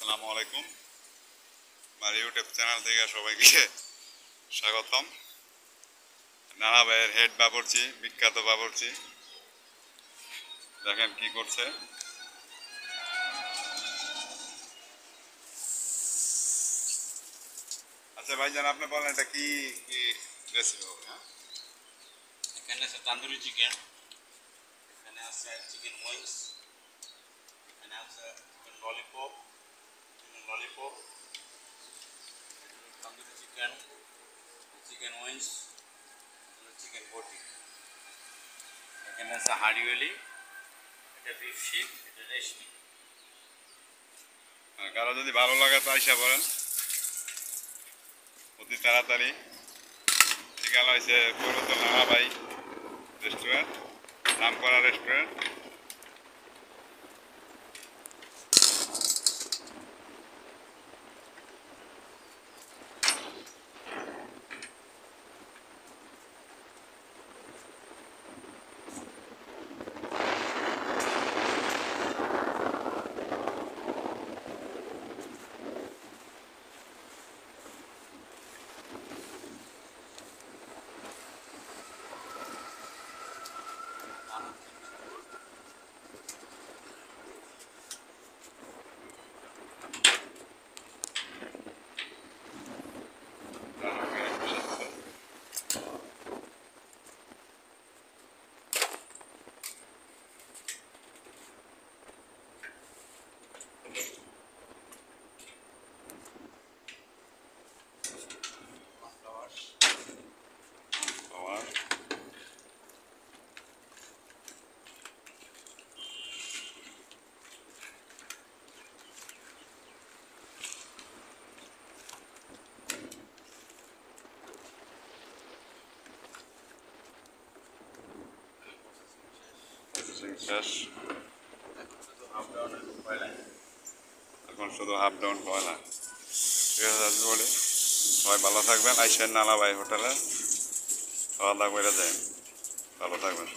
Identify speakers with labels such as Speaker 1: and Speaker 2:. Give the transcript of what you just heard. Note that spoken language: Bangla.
Speaker 1: আসসালামু আলাইকুম। আমার ইউটিউব চ্যানেল থেকে সবাইকে স্বাগতম। নানা ভাইয়ের হেড বাবুর্চি, বিখ্যাত বাবুর্চি, দেখেন কি করছে। আচ্ছা ভাইজান, আপনি বলেন এটা কি কি রেসিপি হবে? হ্যাঁ,
Speaker 2: এখানে আছে তান্দুরি চিকেন, এখানে আছে চিকেন উইংস, এখানে আছে chicken lollipop, tandoori chicken, chicken wings, chicken বটি। এখানে আছে হাড়িওয়ালি, এটা বিফ শিক, এটা রেশমি।
Speaker 1: কারো যদি ভালো লাগে তো আইসা বলেন অতি তাড়াতাড়ি। ঠিকানা হয়েছে পৌরতল নানা ভাই রেস্টুরেন্ট, নামকরা রেস্টুরেন্ট। শেষ, এখন শুধু হাফ ডাউন কয়লা। ঠিক আছে বলি, সবাই ভালো থাকবেন। আইসেন নালা ভাই হোটেলে, খাওয়া দাওয়া করে যায়। ভালো থাকবেন।